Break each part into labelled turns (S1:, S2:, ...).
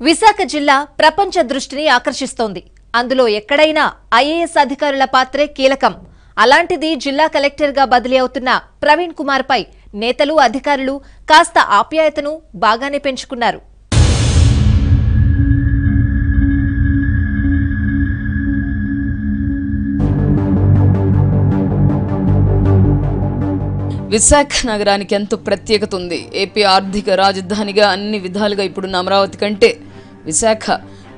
S1: విశాఖ జిల్లా ప్రపంచ దృష్టిని ఆకర్షిస్తోంది. అందులో ఎక్కడైనా ఐఏఎస్ అధికారుల పాత్రే కీలకం. అలాంటిది జిల్లా కలెక్టర్గా బదిలీ అవుతున్న ప్రవీణ్ కుమార్ పై నేతలు, అధికారులు కాస్త ఆప్యాయతను బాగానే పెంచుకున్నారు.
S2: విశాఖ నగరానికి ఎంతో ప్రత్యేకత ఉంది. ఏపీ ఆర్థిక రాజధానిగా అన్ని విధాలుగా ఇప్పుడున్న అమరావతి కంటే విశాఖ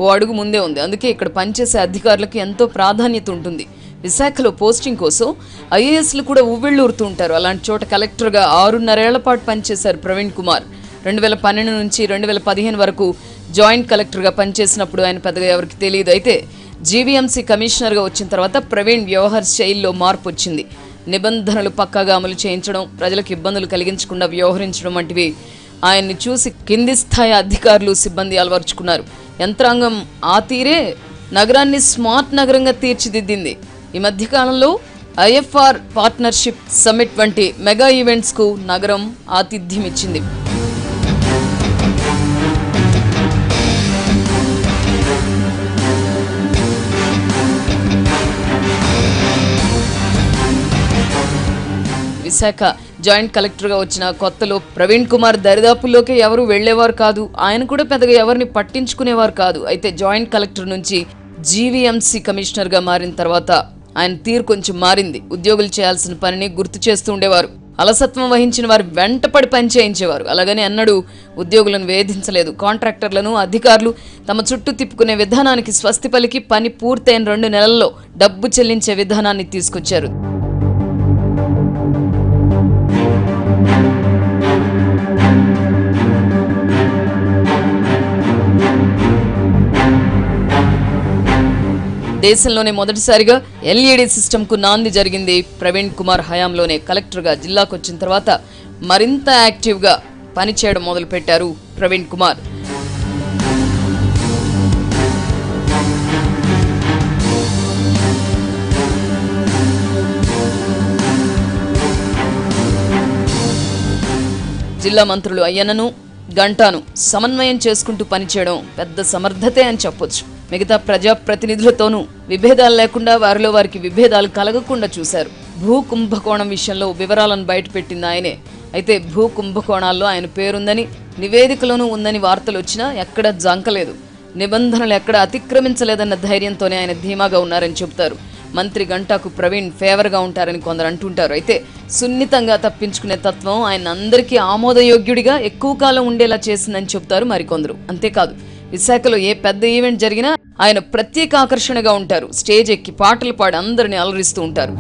S2: ఓ అడుగు ముందే ఉంది. అందుకే ఇక్కడ పనిచేసే అధికారులకు ఎంతో ప్రాధాన్యత ఉంటుంది. విశాఖలో పోస్టింగ్ కోసం ఐఏఎస్లు కూడా ఉవ్విళ్ళూరుతూ ఉంటారు. అలాంటి చోట కలెక్టర్గా 6.5 ఏళ్ల పాటు పనిచేశారు ప్రవీణ్ కుమార్. 2012 నుంచి 2015 వరకు జాయింట్ కలెక్టర్గా పనిచేసినప్పుడు ఆయన పెద్దగా ఎవరికి తెలియదు. అయితే జీవీఎంసీ కమిషనర్గా వచ్చిన తర్వాత ప్రవీణ్ వ్యవహార శైలిలో మార్పు వచ్చింది. నిబంధనలు పక్కాగా అమలు చేయించడం, ప్రజలకు ఇబ్బందులు కలిగించకుండా వ్యవహరించడం వంటివి ఆయన్ని చూసి కింది స్థాయి అధికారులు, సిబ్బంది అలవర్చుకున్నారు. యంత్రాంగం ఆ తీరే నగరాన్ని స్మార్ట్ నగరంగా తీర్చిదిద్దింది. ఈ మధ్యకాలంలో ఐఎఫ్ఆర్ పార్ట్నర్షిప్ సమ్మిట్ వంటి మెగా ఈవెంట్స్కు నగరం ఆతిథ్యం ఇచ్చింది. విశాఖ జాయింట్ కలెక్టర్గా వచ్చిన కొత్తలో ప్రవీణ్ కుమార్ దరిదాపుల్లోకి ఎవరు వెళ్లేవారు కాదు. ఆయన కూడా పెద్దగా ఎవరిని పట్టించుకునేవారు కాదు. అయితే జాయింట్ కలెక్టర్ నుంచి జీవీఎంసీ కమిషనర్గా మారిన తర్వాత ఆయన తీరు కొంచెం మారింది. ఉద్యోగులు చేయాల్సిన పనిని గుర్తు చేస్తూ ఉండేవారు. అలసత్వం వహించిన వారు వెంటపడి పని చేయించేవారు. అలాగని అన్నడు ఉద్యోగులను వేధించలేదు. కాంట్రాక్టర్లను, అధికారులు తమ చుట్టూ తిప్పుకునే విధానానికి స్వస్తి పలికి పని పూర్తయిన 2 నెలల్లో డబ్బు చెల్లించే విధానాన్ని తీసుకొచ్చారు. దేశంలోనే మొదటిసారిగా ఎల్ఈడి సిస్టమ్కు నాంది జరిగింది ప్రవీణ్ కుమార్ హయాంలోనే. కలెక్టర్గా జిల్లాకు వచ్చిన తర్వాత మరింత యాక్టివ్గా పనిచేయడం మొదలుపెట్టారు ప్రవీణ్ కుమార్. జిల్లా మంత్రులు అయ్యన్నను, గంటాను సమన్వయం చేసుకుంటూ పనిచేయడం పెద్ద సమర్థతే అని చెప్పొచ్చు. మిగతా ప్రజాప్రతినిధులతోనూ విభేదాలు లేకుండా వారిలో వారికి విభేదాలు కలగకుండా చూశారు. భూ కుంభకోణం విషయంలో వివరాలను బయటపెట్టింది ఆయనే. అయితే భూ కుంభకోణాల్లో ఆయన పేరుందని, నివేదికలోనూ ఉందని వార్తలు వచ్చినా ఎక్కడ జంకలేదు. నిబంధనలు ఎక్కడ అతిక్రమించలేదన్న ధైర్యంతోనే ఆయన ధీమాగా ఉన్నారని చెబుతారు. మంత్రి గంటాకు ప్రవీణ్ ఫేవర్గా ఉంటారని కొందరు అంటుంటారు. అయితే సున్నితంగా తప్పించుకునే తత్వం ఆయన అందరికీ ఆమోదయోగ్యుడిగా ఎక్కువ కాలం ఉండేలా చేసిందని చెబుతారు మరికొందరు. అంతేకాదు, విశాఖలో ఏ పెద్ద ఈవెంట్ జరిగినా ఆయన ప్రత్యేక ఆకర్షణగా ఉంటారు. స్టేజ్ ఎక్కి పాటలు పాడి అందరినీ అలరిస్తూ ఉంటారు.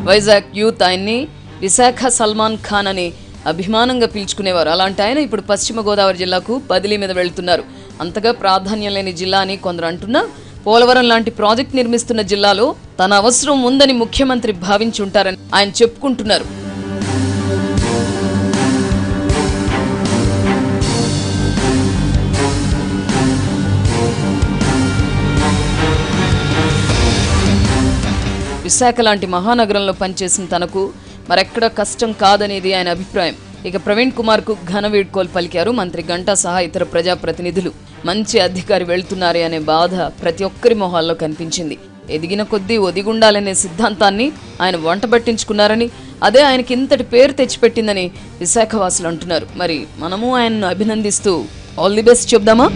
S2: వైజాగ్ యూత్ ఆయన్ని విశాఖ సల్మాన్ ఖాన్ అని అభిమానంగా పిలుచుకునేవారు. అలాంటి ఆయన ఇప్పుడు పశ్చిమ గోదావరి జిల్లాకు బదిలీ మీద వెళ్తున్నారు. అంతగా ప్రాధాన్యం లేని జిల్లా అని కొందరు అంటున్నా, పోలవరం లాంటి ప్రాజెక్ట్ నిర్మిస్తున్న జిల్లాలో తన అవసరం ఉందని ముఖ్యమంత్రి భావించి ఉంటారని ఆయన చెప్పుకుంటున్నారు. విశాఖ లాంటి మహానగరంలో పనిచేసిన తనకు మరెక్కడ కష్టం కాదనేది ఆయన అభిప్రాయం. ఇక ప్రవీణ్ కుమార్ కు ఘన వీడ్కోలు పలికారు మంత్రి గంటా సహా ఇతర ప్రజాప్రతినిధులు. మంచి అధికారి వెళ్తున్నారే అనే బాధ ప్రతి ఒక్కరి మొహాల్లో కనిపించింది. ఎదిగిన కొద్దీ ఒదిగుండాలనే సిద్ధాంతాన్ని ఆయన వంటబట్టించుకున్నారని, అదే ఆయనకి ఇంతటి పేరు తెచ్చిపెట్టిందని విశాఖవాసులు అంటున్నారు. మరి మనము ఆయన్ను అభినందిస్తూ ఆల్ ది బెస్ట్ చెప్దామా?